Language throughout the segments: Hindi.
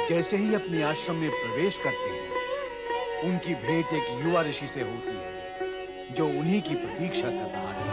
जैसे ही अपने आश्रम में प्रवेश करते हैं, उनकी भेंट एक युवा ऋषि से होती है जो उन्हीं की प्रतीक्षा कर रहा है।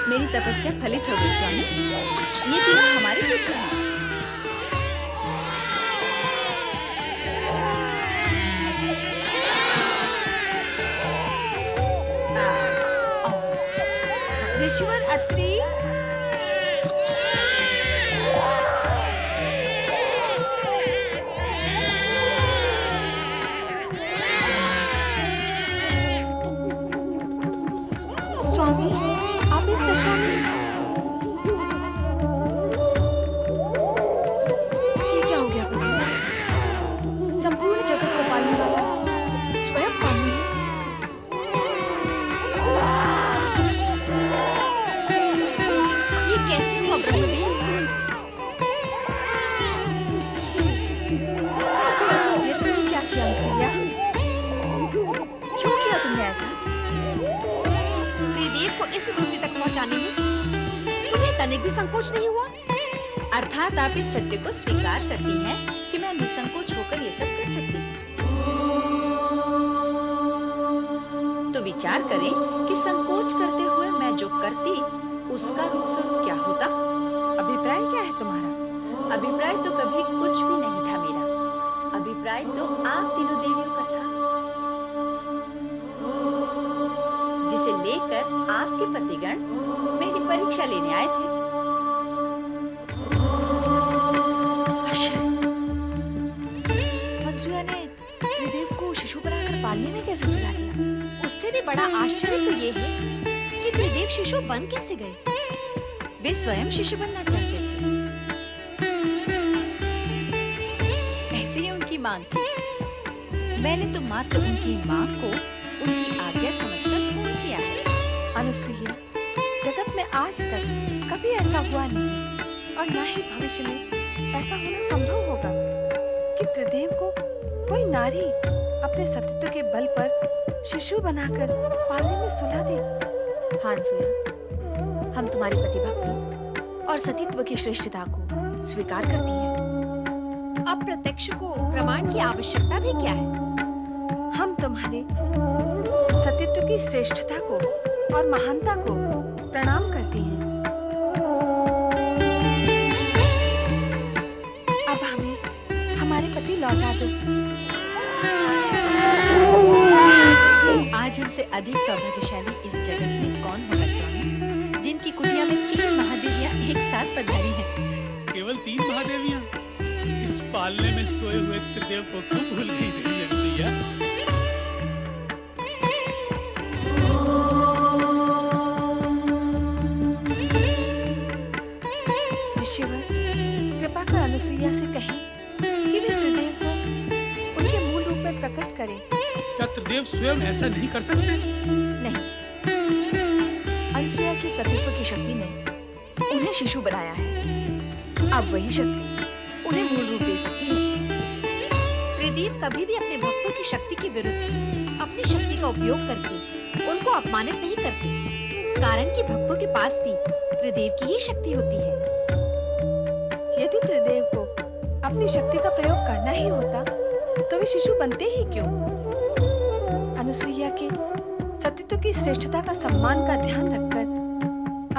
मेरी तपस्या फलित हो गई स्वामी। ये तीनों हमारे पुत्र हैं। ऋषिवर अत्रि, स्वामी आप इस दशा में, ये क्या हो गया प्रभु? संपूर्ण जगत को पालने वाला स्वयं पालने में ये कैसे हुआ ब्रह्मदेव? ये तुमने क्या किया अनुसुईया? क्यों किया तुमने ऐसा? त्रिदेव को इस स्थिति तक पहुंचाने में तुम्हें तनिक भी संकोच नहीं हुआ? अर्थात आप इस सत्य को स्वीकार करती हैं कि मैं निसंकोच होकर ये सब कर सकती हूँ। तो विचार करें कि संकोच करते हुए मैं जो करती उसका रूप स्वरूप क्या होता। अभिप्राय क्या है तुम्हारा? अभिप्राय तो कभी कुछ भी नहीं था मेरा। अभिप्राय तो आप तीनों देवियों का था, जिसे लेकर आपके पतिगण मेरी परीक्षा लेने आए थे। मनसुया ने त्रिदेव को शिशु बनाकर पालने में कैसे सुला दिया? उससे भी बड़ा आश्चर्य तो ये है कि त्रिदेव शिशु बन कैसे गए? वे स्वयं शिशु बनना चाहते थे, ऐसी ही उनकी मांग थी। मैंने तो मात्र उनकी मांग को उनकी आज्ञा समझकर पूर्ण किया है। अनुसुईया, जगत में आज तक कभी ऐसा हुआ नहीं और ना ही भविष्य में ऐसा होना संभव होगा कि त्रिदेव को कोई नारी अपने सतीत्व के बल पर शिशु बनाकर पालने में सुला दे। हाँ अनुसुईया, हम तुम्हारी पतिभक्ति और सतीत्व की श्रेष्ठता को स्वीकार करती हैं। अब प्रत्यक्ष को प्रमाण की आवश्यकता भी क्या है? हम तुम्हारे सतीत्व की श्रेष्ठता को और महानता को प्रणाम करती हैं। अब हमें हमारे पति लौटा दो। आज हमसे अधिक सौभाग्यशाली इस जगत में कौन होगा स्वामी, जिनकी कुटिया में 3 महादेवियां एक साथ पधारी हैं। केवल 3 महादेवियां? इस पालने में सोए हुए त्रिदेव को क्यों भूल गई देवी अनुसुईया? ऋषिवर, कृपा कर अनुसुईया से कहें कि वे त्रिदेव को उनके मूल रूप में प्रकट करें। क्या त्रिदेव स्वयं ऐसा नहीं कर सकते? नहीं, अनुसुईया की सतीत्व की शक्ति ने उन्हें शिशु बनाया है। अब वही शक्ति उन्हें मूल रूप दे सकती है। त्रिदेव कभी भी अपने भक्तों की शक्ति के विरुद्ध अपनी शक्ति का उपयोग करके उनको अपमानित नहीं करते, कारण कि भक्तों के पास भी त्रिदेव की ही शक्ति होती है। यदि त्रिदेव को अपनी शक्ति का प्रयोग करना ही होता तो वे शिशु बनते ही क्यों? अनुसुईया के सतीत्व की श्रेष्ठता का सम्मान का ध्यान रखकर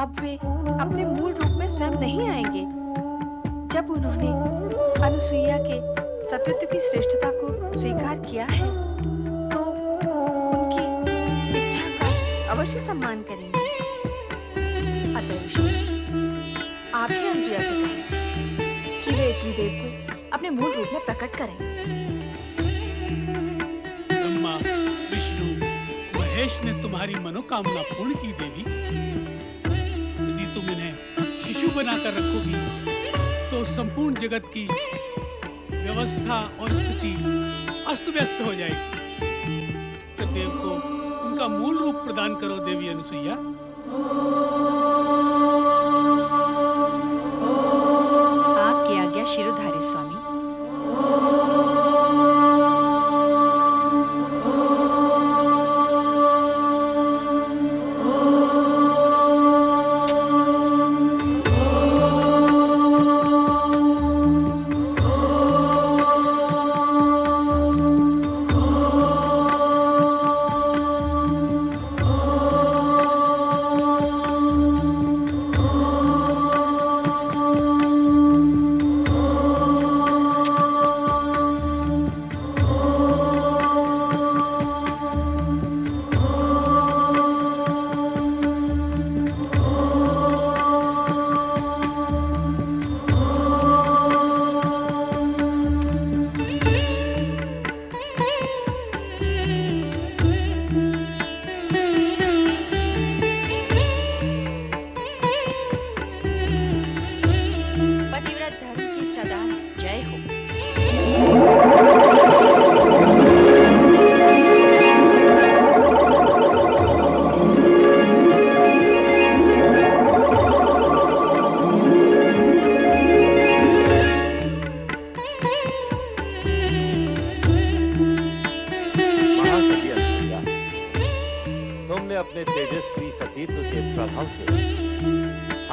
अब वे अपने मूल रूप में स्वयं नहीं आएंगे। जब उन्होंने अनुसुईया के सतीत्व की श्रेष्ठता को स्वीकार किया है तो उनकी इच्छा का अवश्य सम्मान करेंगे। अतः ऋषि, आप ही अनुसुईया से कहें कि वे त्रिदेव को अपने मूल रूप में प्रकट करें। ब्रह्मा, विष्णु, महेश ने तुम्हारी मनोकामना पूर्ण की देवी। यदि तुम इन्हें शिशु बनाकर रखोगी तो संपूर्ण जगत की व्यवस्था और स्थिति अस्त व्यस्त हो जाएगी। त्रिदेव को उनका मूल रूप प्रदान करो देवी अनुसुईया।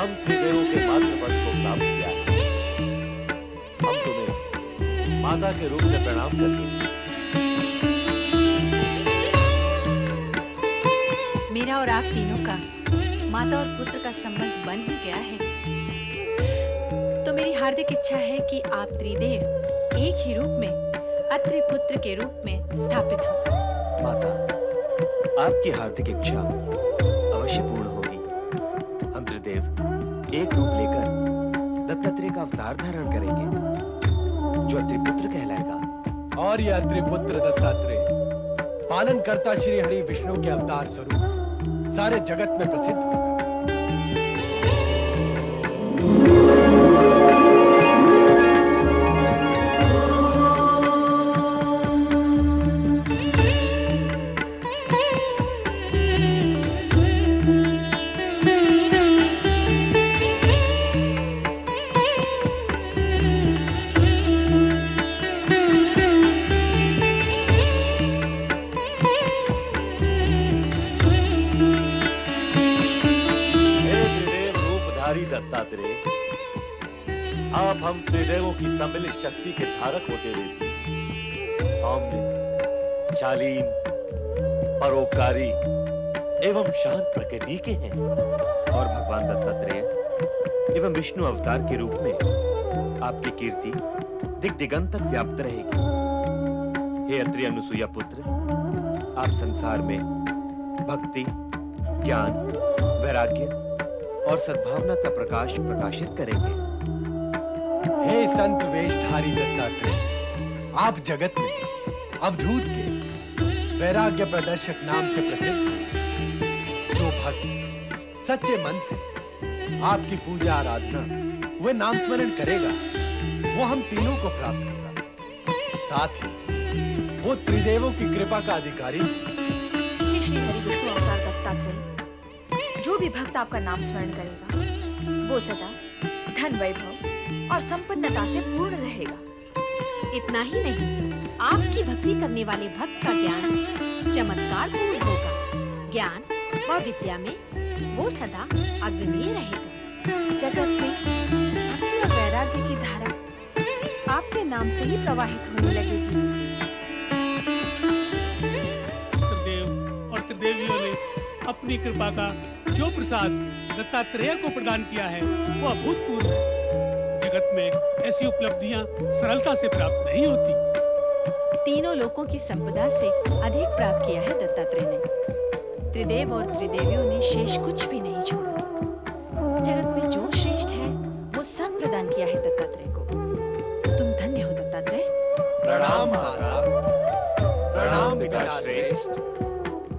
हम त्रिदेवों के मातृपद को प्राप्त किया है। हम तुम्हें माता के रूप में प्रणाम करते हैं। मेरा और आप तीनों का माता और पुत्र का संबंध बन ही गया है, तो मेरी हार्दिक इच्छा है कि आप त्रिदेव एक ही रूप में अत्रि पुत्र के रूप में स्थापित हो। माता, आपकी हार्दिक इच्छा अवश्य पूर्ण होगी। हम त्रिदेव एक रूप लेकर दत्तात्रेय का अवतार धारण करेंगे, जो अत्रिपुत्र कहलाएगा। और यह त्रिपुत्र दत्तात्रेय पालनकर्ता श्री हरि विष्णु के अवतार स्वरूप सारे जगत में प्रसिद्ध होगा। दत्तात्रेय, आप हम त्रिदेवों की सम्मिलित शक्ति के धारक होते रहते, सौम्य, शालीन, परोपकारी एवं शांत प्रकृति के हैं। और भगवान दत्तात्रेय एवं विष्णु अवतार के रूप में आपकी कीर्ति दिग दिगंत तक व्याप्त रहेगी। हे अत्रि अनुसुया पुत्र, आप संसार में भक्ति, ज्ञान, वैराग्य और सद्भावना का प्रकाश प्रकाशित करेंगे। हे संत वेशधारी दत्तात्रेय, आप जगत में अवधूत के वैराग्य प्रदर्शक नाम से प्रसिद्ध हैं। जो भक्त सच्चे मन से आपकी पूजा आराधना व नाम स्मरण करेगा, वो हम तीनों को प्राप्त होगा। साथ ही वो त्रिदेवों की कृपा का अधिकारी। हे श्री हरि विष्णु अवतार दत्तात्रेय, जो भी भक्त आपका नाम स्मरण करेगा, वो सदा धन, वैभव और संपन्नता से पूर्ण रहेगा। इतना ही नहीं, आपकी भक्ति करने वाले भक्त का ज्ञान चमत्कार पूर्ण होगा। ज्ञान व विद्या में वो सदा अग्रणी रहेगा। जगत में भक्ति और वैराग्य की धारा आपके नाम से ही प्रवाहित होने लगेगी। त्रिदेव और त्रिदेवियों ने अपनी कृपा का जो प्रसाद दत्तात्रेय को प्रदान किया है, वो अभूतपूर्व है। जगत में ऐसी उपलब्धियां सरलता से प्राप्त नहीं होती। तीनों लोकों की संपदा से अधिक प्राप्त किया है दत्तात्रेय ने। त्रिदेव और त्रिदेवियों ने शेष कुछ भी नहीं छोड़ा। जगत में जो श्रेष्ठ है, वो सब प्रदान किया है दत्तात्रेय को। तुम धन्य हो दत्तात्रेय। प्रणाम माता, प्रणाम पिता श्रेष्ठ।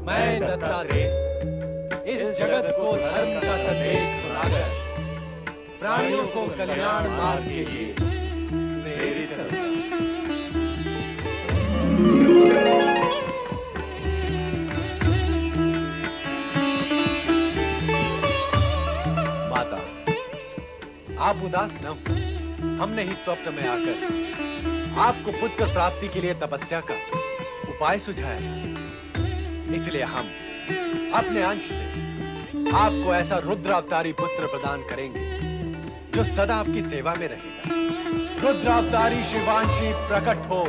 मैं दत्तात्रेय इस जगत को धर्म का संदेश सुनाकर प्राणियों को कल्याण मार्ग के लिए प्रेरित करूंगा। माता, आप उदास न हो। हमने ही स्वप्न में आकर आपको पुत्र प्राप्ति के लिए तपस्या का उपाय सुझाया था। इसलिए हम अपने अंश से आपको ऐसा रुद्रावतारी पुत्र प्रदान करेंगे, जो सदा आपकी सेवा में रहेगा। रुद्रावतारी शिवांशी प्रकट हो।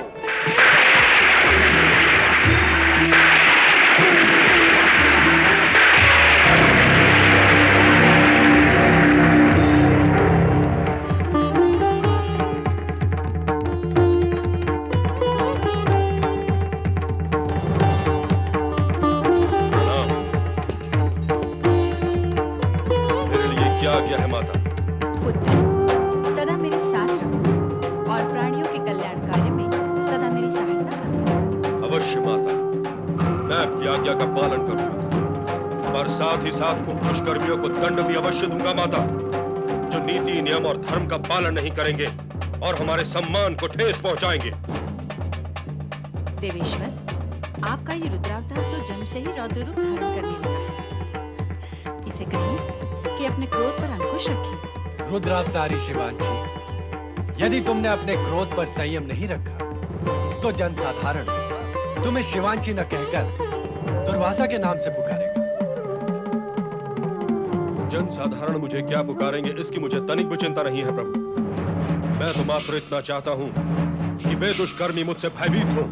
आज्ञा का पालन करूंगा, पर साथ ही साथ को दुष्कर्मियों को दंड भी अवश्य दूंगा माता, जो नीति, नियम और धर्म का पालन नहीं करेंगे और हमारे सम्मान को ठेस पहुंचाएंगे। देवेश्वर, आपका ये रुद्रावतार तो जन्म से ही रौद्र रूप धारण करने लगा है। इसे कहिए कि अपने क्रोध पर अंकुश रखिए। रुद्रावतारी शिवांशी, यदि तुमने अपने क्रोध पर संयम नहीं रखा, तो जनसाधारण तुम्हें शिवांशी न कहकर दुर्वासा के नाम से पुकारेगा। जनसाधारण मुझे क्या पुकारेंगे इसकी मुझे तनिक भी चिंता नहीं है प्रभु। मैं तो मात्र इतना चाहता हूँ कि वे दुष्कर्मी मुझसे भयभीत हों,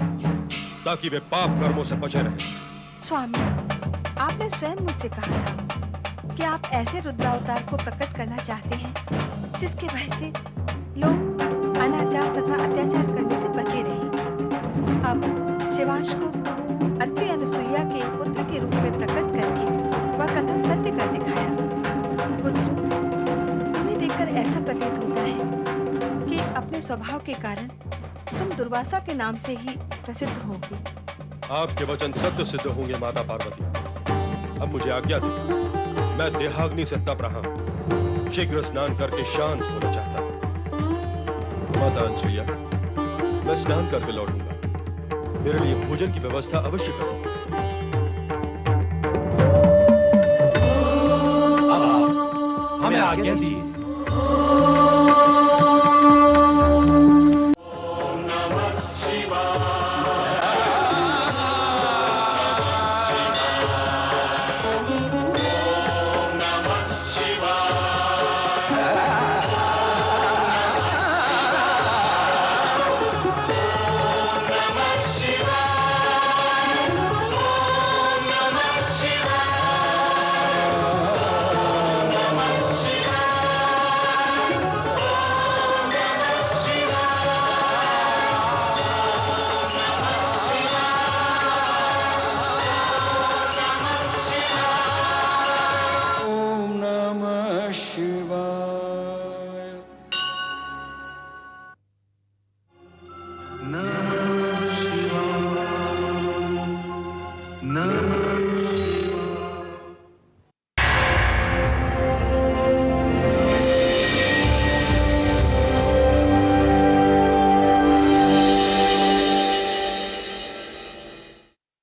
ताकि वे पाप कर्मों से बचे रहें। स्वामी, आपने स्वयं मुझसे कहा था कि आप ऐसे रुद्रावतार को प्रकट करना चाहते हैं जिसके भय से लोग अनाचार तथा अत्याचार करने से बचे रहें। अब शिवांश को अत्रि अनुसुईया के पुत्र के रूप में प्रकट करके वह कथन सत्य कर दिखाया। पुत्र, तुम्हें देखकर ऐसा प्रतीत होता है कि अपने स्वभाव के कारण तुम दुर्वासा के नाम से ही प्रसिद्ध होगे। आपके वचन सत्य सिद्ध होंगे माता पार्वती। अब मुझे आज्ञा दे, मैं देहाग्नि से तप रहा हूँ, शीघ्र स्नान करके शांत होना चाहता हूँ। माता अनसुईया, मैं स्नान करके लौटूंगा। मेरे लिए भोजन की व्यवस्था अवश्य करो। अब आप हमें आज्ञा दीजिए।